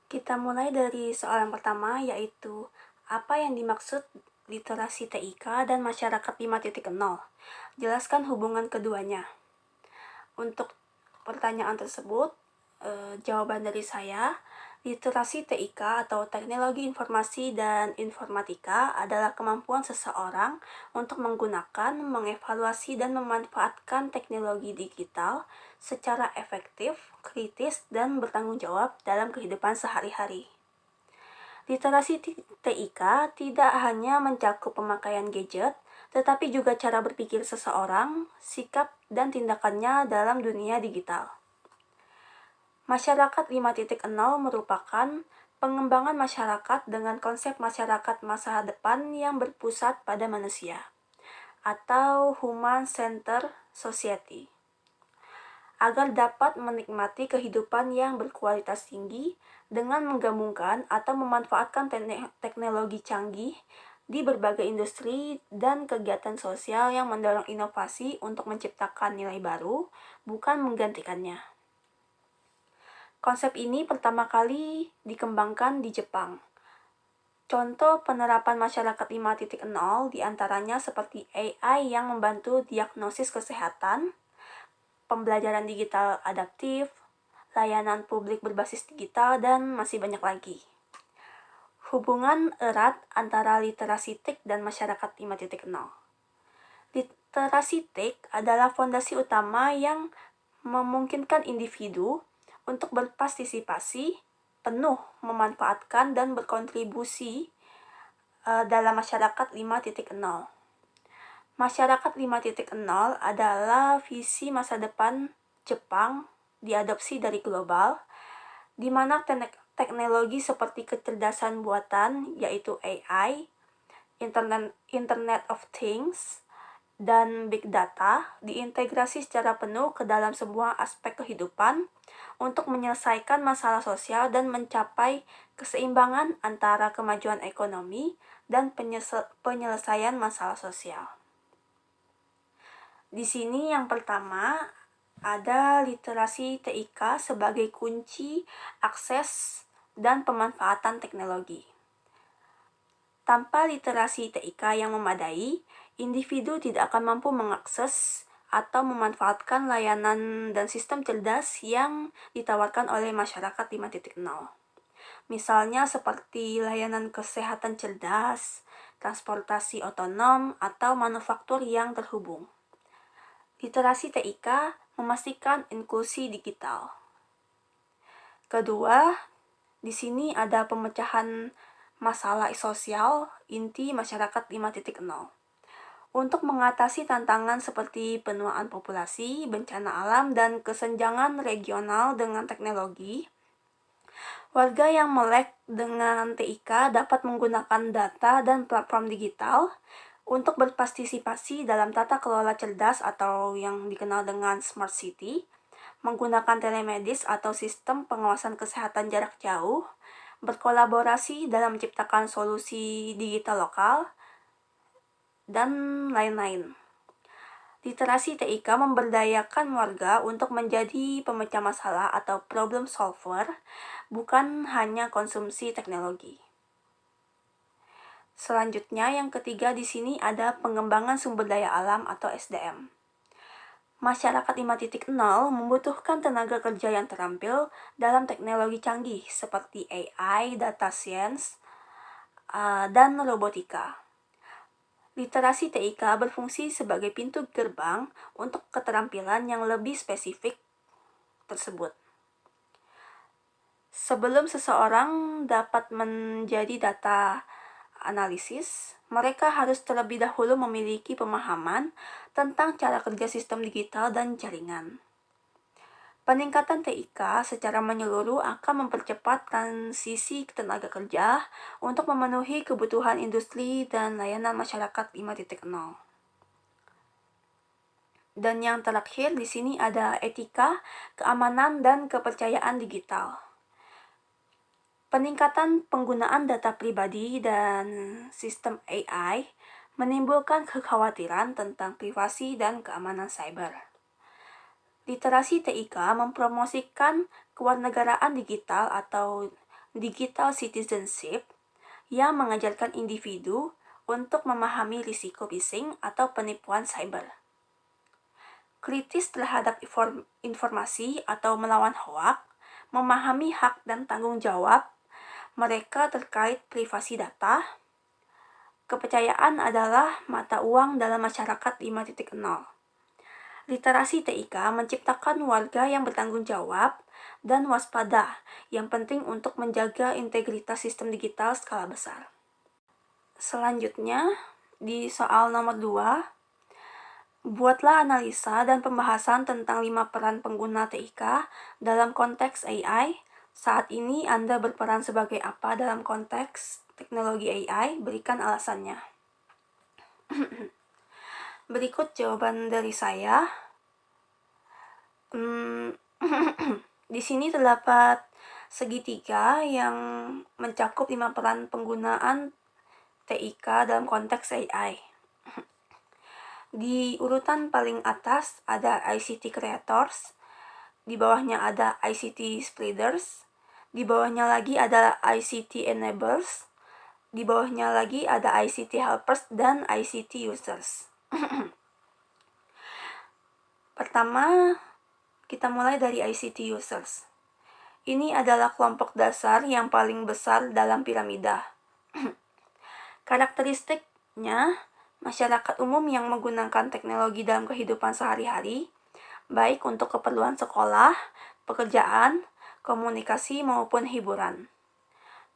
Kita mulai dari soal yang pertama, yaitu apa yang dimaksud literasi TIK dan masyarakat 5.0. Jelaskan hubungan keduanya. Untuk pertanyaan tersebut, jawaban dari saya, literasi TIK atau Teknologi Informasi dan Informatika adalah kemampuan seseorang untuk menggunakan, mengevaluasi, dan memanfaatkan teknologi digital secara efektif, kritis, dan bertanggung jawab dalam kehidupan sehari-hari. Literasi TIK tidak hanya mencakup pemakaian gadget, tetapi juga cara berpikir seseorang, sikap, dan tindakannya dalam dunia digital. Masyarakat 5.0 merupakan pengembangan masyarakat dengan konsep masyarakat masa depan yang berpusat pada manusia, atau Human-Centered Society. Agar dapat menikmati kehidupan yang berkualitas tinggi dengan menggabungkan atau memanfaatkan teknologi canggih di berbagai industri dan kegiatan sosial yang mendorong inovasi untuk menciptakan nilai baru, bukan menggantikannya. Konsep ini pertama kali dikembangkan di Jepang. Contoh penerapan masyarakat 5.0 diantaranya seperti AI yang membantu diagnosis kesehatan, pembelajaran digital adaptif, layanan publik berbasis digital, dan masih banyak lagi. Hubungan erat antara literasi TIK dan masyarakat 5.0. Literasi TIK adalah fondasi utama yang memungkinkan individu untuk berpartisipasi penuh, memanfaatkan, dan berkontribusi dalam masyarakat 5.0. Masyarakat 5.0 adalah visi masa depan Jepang diadopsi dari global, di mana teknologi seperti kecerdasan buatan, yaitu AI, Internet of Things, dan Big Data diintegrasi secara penuh ke dalam sebuah aspek kehidupan untuk menyelesaikan masalah sosial dan mencapai keseimbangan antara kemajuan ekonomi dan penyelesaian masalah sosial. Di sini yang pertama ada literasi TIK sebagai kunci akses dan pemanfaatan teknologi. Tanpa literasi TIK yang memadai, individu tidak akan mampu mengakses atau memanfaatkan layanan dan sistem cerdas yang ditawarkan oleh masyarakat 5.0. Misalnya seperti layanan kesehatan cerdas, transportasi otonom, atau manufaktur yang terhubung. Literasi TIK memastikan inklusi digital. Kedua, di sini ada pemecahan masalah sosial inti masyarakat 5.0. Untuk mengatasi tantangan seperti penuaan populasi, bencana alam, dan kesenjangan regional dengan teknologi, warga yang melek dengan TIK dapat menggunakan data dan platform digital untuk berpartisipasi dalam tata kelola cerdas atau yang dikenal dengan Smart City, menggunakan telemedis atau sistem pengawasan kesehatan jarak jauh, berkolaborasi dalam menciptakan solusi digital lokal, dan lain-lain. Literasi TIK memberdayakan warga untuk menjadi pemecah masalah atau problem solver, bukan hanya konsumsi teknologi. Selanjutnya, yang ketiga di sini ada pengembangan sumber daya alam atau SDM. Masyarakat 5.0 membutuhkan tenaga kerja yang terampil dalam teknologi canggih seperti AI, data science, dan robotika. Literasi TIK berfungsi sebagai pintu gerbang untuk keterampilan yang lebih spesifik tersebut. Sebelum seseorang dapat menjadi data analisis, mereka harus terlebih dahulu memiliki pemahaman tentang cara kerja sistem digital dan jaringan. Peningkatan TIK secara menyeluruh akan mempercepat transisi tenaga kerja untuk memenuhi kebutuhan industri dan layanan masyarakat 5.0. Dan yang terakhir di sini ada etika, keamanan, dan kepercayaan digital. Peningkatan penggunaan data pribadi dan sistem AI menimbulkan kekhawatiran tentang privasi dan keamanan cyber. Literasi TIK mempromosikan kewarganegaraan digital atau digital citizenship yang mengajarkan individu untuk memahami risiko phishing atau penipuan cyber. Kritis terhadap informasi atau melawan hoak, memahami hak dan tanggung jawab mereka terkait privasi data. Kepercayaan adalah mata uang dalam masyarakat 5.0. Literasi TIK menciptakan warga yang bertanggung jawab dan waspada, yang penting untuk menjaga integritas sistem digital skala besar. Selanjutnya, di soal nomor 2, buatlah analisa dan pembahasan tentang 5 peran pengguna TIK dalam konteks AI. Saat ini Anda berperan sebagai apa dalam konteks teknologi AI? Berikan alasannya. Berikut jawaban dari saya. Di sini terdapat segitiga yang mencakup 5 peran penggunaan TIK dalam konteks AI. Di urutan paling atas ada ICT creators, di bawahnya ada ICT spreaders, di bawahnya lagi ada ICT enablers, di bawahnya lagi ada ICT helpers dan ICT users. Pertama, kita mulai dari ICT users. Ini adalah kelompok dasar yang paling besar dalam piramida. Karakteristiknya, masyarakat umum yang menggunakan teknologi dalam kehidupan sehari-hari, baik untuk keperluan sekolah, pekerjaan, komunikasi, maupun hiburan.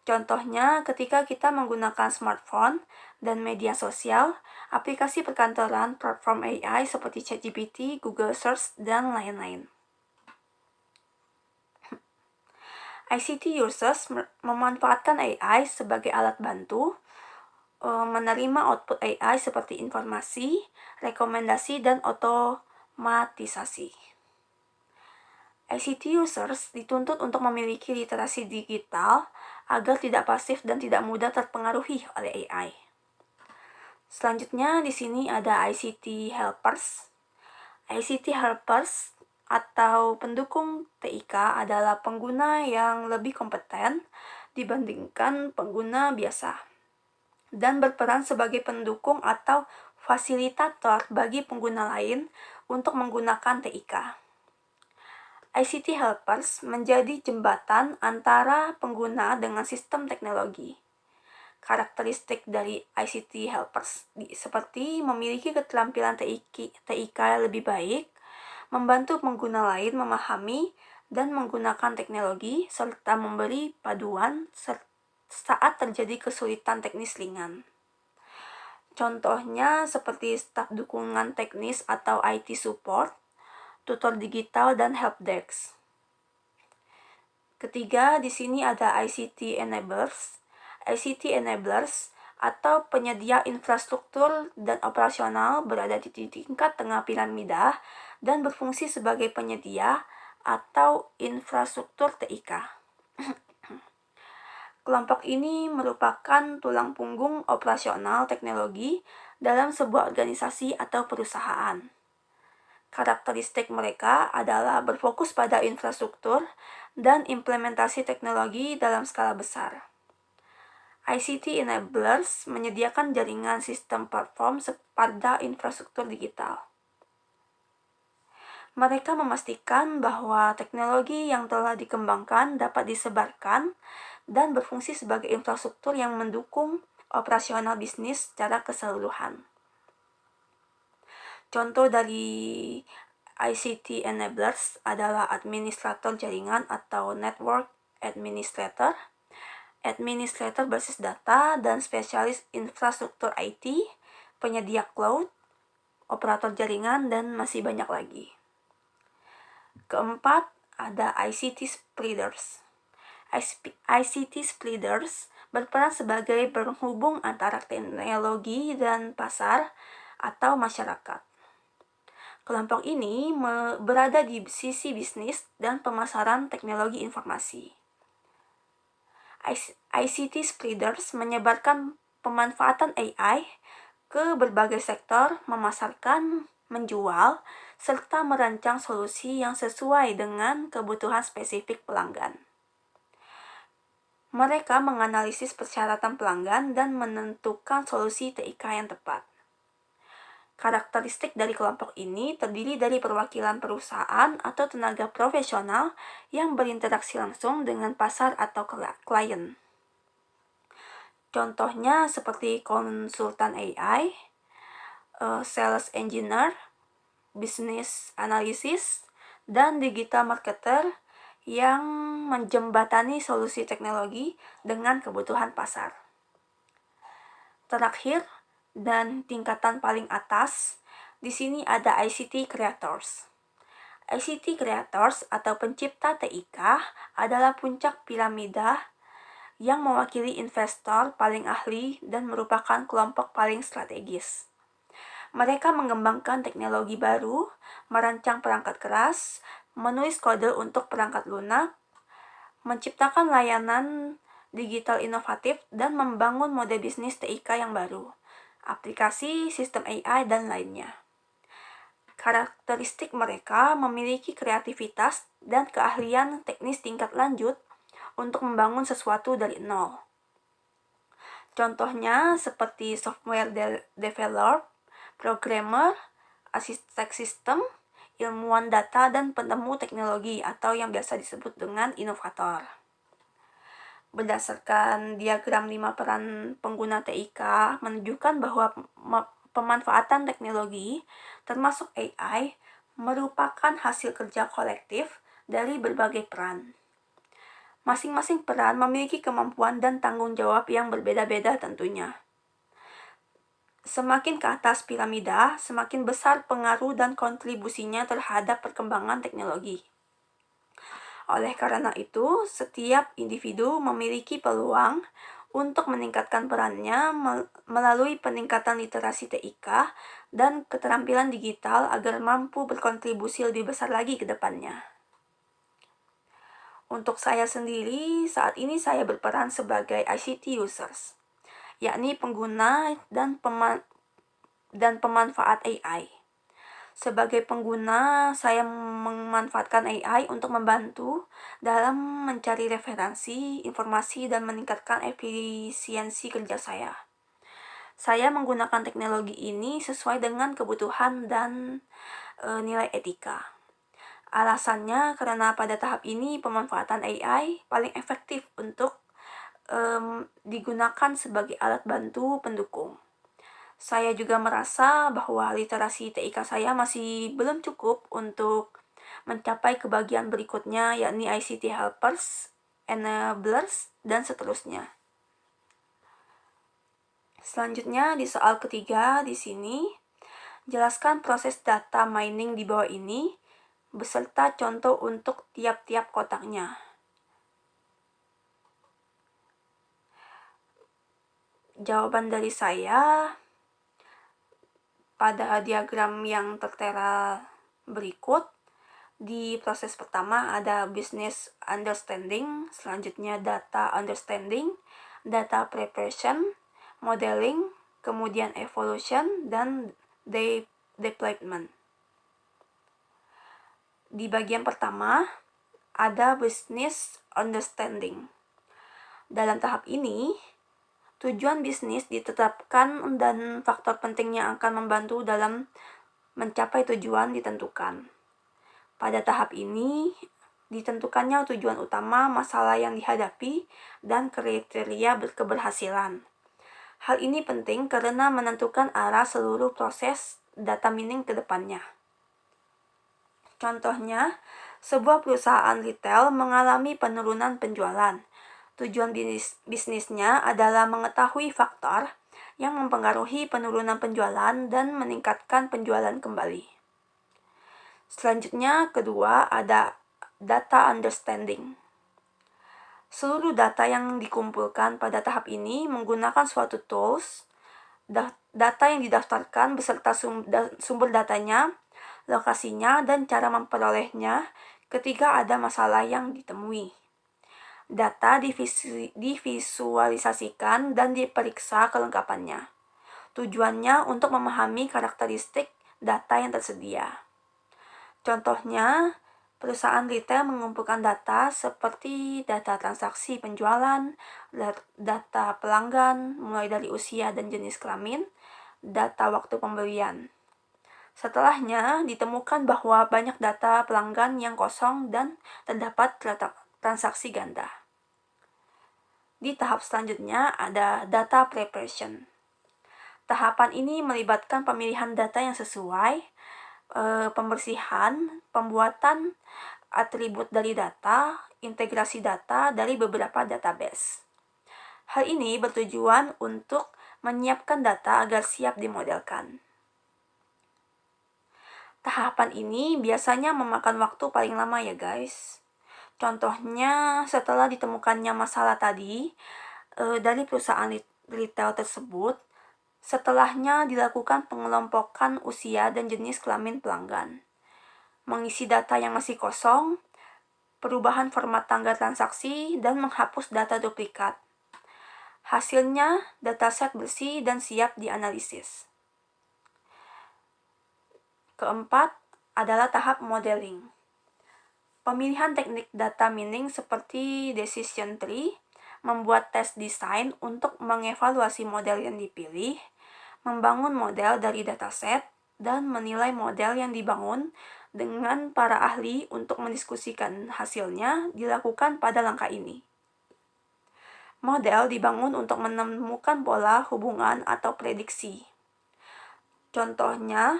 Contohnya, ketika kita menggunakan smartphone dan media sosial, aplikasi perkantoran, platform AI seperti ChatGPT, Google Search, dan lain-lain. ICT users memanfaatkan AI sebagai alat bantu, menerima output AI seperti informasi, rekomendasi, dan otomatisasi. ICT users dituntut untuk memiliki literasi digital agar tidak pasif dan tidak mudah terpengaruhi oleh AI. Selanjutnya di sini ada ICT helpers. ICT helpers atau pendukung TIK adalah pengguna yang lebih kompeten dibandingkan pengguna biasa dan berperan sebagai pendukung atau fasilitator bagi pengguna lain untuk menggunakan TIK. ICT helpers menjadi jembatan antara pengguna dengan sistem teknologi. Karakteristik dari ICT helpers seperti memiliki keterampilan TIK lebih baik, membantu pengguna lain memahami dan menggunakan teknologi, serta memberi paduan saat terjadi kesulitan teknis ringan. Contohnya seperti staf dukungan teknis atau IT support, tutor digital, dan helpdesk. Ketiga, di sini ada ICT enablers. ICT enablers atau penyedia infrastruktur dan operasional berada di tingkat tengah piramida dan berfungsi sebagai penyedia atau infrastruktur TIK. Kelompok ini merupakan tulang punggung operasional teknologi dalam sebuah organisasi atau perusahaan. Karakteristik mereka adalah berfokus pada infrastruktur dan implementasi teknologi dalam skala besar. ICT enablers menyediakan jaringan sistem platform pada infrastruktur digital. Mereka memastikan bahwa teknologi yang telah dikembangkan dapat disebarkan dan berfungsi sebagai infrastruktur yang mendukung operasional bisnis secara keseluruhan. Contoh dari ICT enablers adalah administrator jaringan atau network administrator, administrator basis data, dan spesialis infrastruktur IT, penyedia cloud, operator jaringan, dan masih banyak lagi. Keempat, ada ICT spreaders. ICT spreaders berperan sebagai penghubung antara teknologi dan pasar atau masyarakat. Kelompok ini berada di sisi bisnis dan pemasaran teknologi informasi. ICT spreaders menyebarkan pemanfaatan AI ke berbagai sektor, memasarkan, menjual, serta merancang solusi yang sesuai dengan kebutuhan spesifik pelanggan. Mereka menganalisis persyaratan pelanggan dan menentukan solusi TIK yang tepat. Karakteristik dari kelompok ini terdiri dari perwakilan perusahaan atau tenaga profesional yang berinteraksi langsung dengan pasar atau klien. Contohnya seperti konsultan AI, sales engineer, business analysis, dan digital marketer yang menjembatani solusi teknologi dengan kebutuhan pasar. Terakhir, dan tingkatan paling atas, di sini ada ICT Creators. ICT Creators atau pencipta TIK adalah puncak piramida yang mewakili investor paling ahli dan merupakan kelompok paling strategis. Mereka mengembangkan teknologi baru, merancang perangkat keras, menulis kode untuk perangkat lunak, menciptakan layanan digital inovatif, dan membangun model bisnis TIK yang baru, aplikasi, sistem AI, dan lainnya. Karakteristik mereka memiliki kreativitas dan keahlian teknis tingkat lanjut untuk membangun sesuatu dari nol. Contohnya seperti software developer, programmer, arsitek sistem, ilmuwan data, dan penemu teknologi atau yang biasa disebut dengan inovator. Berdasarkan diagram 5 peran pengguna TIK menunjukkan bahwa pemanfaatan teknologi, termasuk AI, merupakan hasil kerja kolektif dari berbagai peran. Masing-masing peran memiliki kemampuan dan tanggung jawab yang berbeda-beda tentunya. Semakin ke atas piramida, semakin besar pengaruh dan kontribusinya terhadap perkembangan teknologi. Oleh karena itu, setiap individu memiliki peluang untuk meningkatkan perannya melalui peningkatan literasi TIK dan keterampilan digital agar mampu berkontribusi lebih besar lagi ke depannya. Untuk saya sendiri, saat ini saya berperan sebagai ICT users, yakni pengguna dan pemanfaat AI. Sebagai pengguna, saya memanfaatkan AI untuk membantu dalam mencari referensi, informasi, dan meningkatkan efisiensi kerja saya. Saya menggunakan teknologi ini sesuai dengan kebutuhan dan nilai etika. Alasannya karena pada tahap ini pemanfaatan AI paling efektif untuk digunakan sebagai alat bantu pendukung. Saya juga merasa bahwa literasi TIK saya masih belum cukup untuk mencapai kebagian berikutnya, yakni ICT helpers, enablers, dan seterusnya. Selanjutnya di soal ketiga di sini, jelaskan proses data mining di bawah ini beserta contoh untuk tiap-tiap kotaknya. Jawaban dari saya pada diagram yang tertera berikut. Di proses pertama ada business understanding, selanjutnya data understanding, data preparation, modeling, kemudian evolution, dan deployment. Di bagian pertama ada business understanding. Dalam tahap ini, tujuan bisnis ditetapkan dan faktor penting yang akan membantu dalam mencapai tujuan ditentukan. Pada tahap ini, ditentukannya tujuan utama, masalah yang dihadapi, dan kriteria keberhasilan. Hal ini penting karena menentukan arah seluruh proses data mining ke depannya. Contohnya, sebuah perusahaan retail mengalami penurunan penjualan. Tujuan bisnisnya adalah mengetahui faktor yang mempengaruhi penurunan penjualan dan meningkatkan penjualan kembali. Selanjutnya, kedua, ada data understanding. Seluruh data yang dikumpulkan pada tahap ini menggunakan suatu tools, data yang didaftarkan beserta sumber datanya, lokasinya, dan cara memperolehnya ketika ada masalah yang ditemui. Data divisualisasikan dan diperiksa kelengkapannya. Tujuannya untuk memahami karakteristik data yang tersedia. Contohnya, Perusahaan retail mengumpulkan data seperti data transaksi penjualan, data pelanggan, mulai dari usia dan jenis kelamin, data waktu pembelian. Setelahnya, ditemukan bahwa banyak data pelanggan yang kosong dan terdapat transaksi ganda. Di tahap selanjutnya ada data preparation. Tahapan ini melibatkan pemilihan data yang sesuai, pembersihan, pembuatan atribut dari data, integrasi data dari beberapa database. Hal ini bertujuan untuk menyiapkan data agar siap dimodelkan. Tahapan ini biasanya memakan waktu paling lama ya guys. Contohnya, setelah ditemukannya masalah tadi dari perusahaan retail tersebut, setelahnya dilakukan pengelompokan usia dan jenis kelamin pelanggan, mengisi data yang masih kosong, perubahan format tanggal transaksi, dan menghapus data duplikat. Hasilnya, dataset bersih dan siap dianalisis. Keempat adalah tahap modeling. Pemilihan teknik data mining seperti decision tree, membuat tes desain untuk mengevaluasi model yang dipilih, membangun model dari dataset, dan menilai model yang dibangun dengan para ahli untuk mendiskusikan hasilnya dilakukan pada langkah ini. Model dibangun untuk menemukan pola, hubungan, atau prediksi. Contohnya,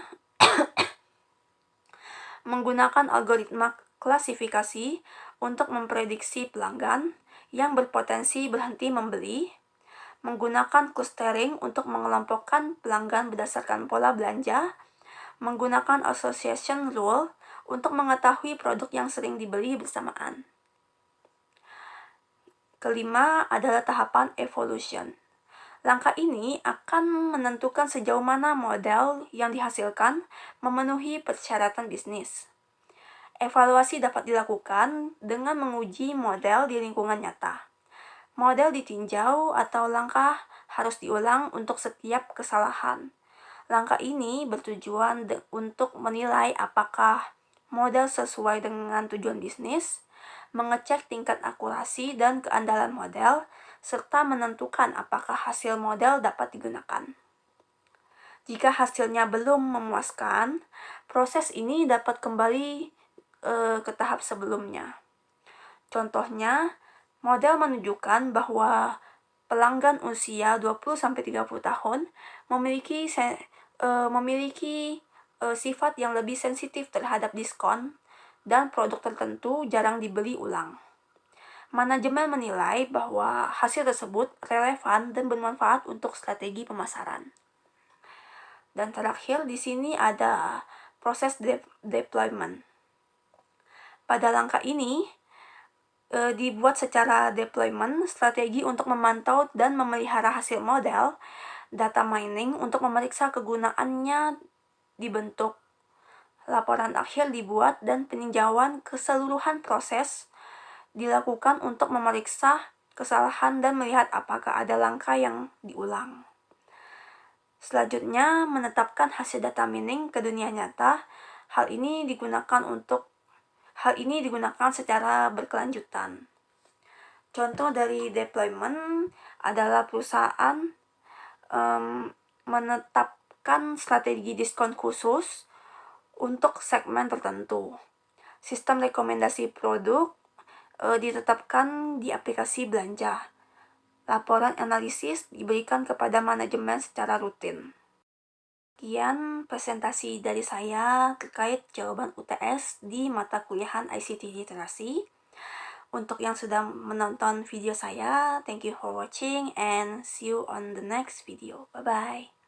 menggunakan algoritma klasifikasi untuk memprediksi pelanggan yang berpotensi berhenti membeli, menggunakan clustering untuk mengelompokkan pelanggan berdasarkan pola belanja, menggunakan association rule untuk mengetahui produk yang sering dibeli bersamaan. Kelima adalah tahapan evolution. Langkah ini akan menentukan sejauh mana model yang dihasilkan memenuhi persyaratan bisnis. Evaluasi dapat dilakukan dengan menguji model di lingkungan nyata. Model ditinjau atau langkah harus diulang untuk setiap kesalahan. Langkah ini bertujuan untuk menilai apakah model sesuai dengan tujuan bisnis, mengecek tingkat akurasi dan keandalan model, serta menentukan apakah hasil model dapat digunakan. Jika hasilnya belum memuaskan, proses ini dapat kembali ke tahap sebelumnya. Contohnya, model menunjukkan bahwa pelanggan usia 20-30 tahun memiliki sifat yang lebih sensitif terhadap diskon dan produk tertentu jarang dibeli ulang. Manajemen menilai bahwa hasil tersebut relevan dan bermanfaat untuk strategi pemasaran. Dan terakhir di sini ada proses deployment. Pada langkah ini, dibuat secara deployment, strategi untuk memantau dan memelihara hasil model, data mining untuk memeriksa kegunaannya dibentuk, laporan akhir dibuat, dan peninjauan keseluruhan proses dilakukan untuk memeriksa kesalahan dan melihat apakah ada langkah yang diulang. Selanjutnya, menetapkan hasil data mining ke dunia nyata. Hal ini digunakan secara berkelanjutan. Contoh dari deployment adalah perusahaan menetapkan strategi diskon khusus untuk segmen tertentu. Sistem rekomendasi produk ditetapkan di aplikasi belanja. Laporan analisis diberikan kepada manajemen secara rutin. Sekian presentasi dari saya terkait jawaban UTS di mata kuliahan ICT Literasi. Untuk yang sudah menonton video saya, thank you for watching and see you on the next video. Bye-bye.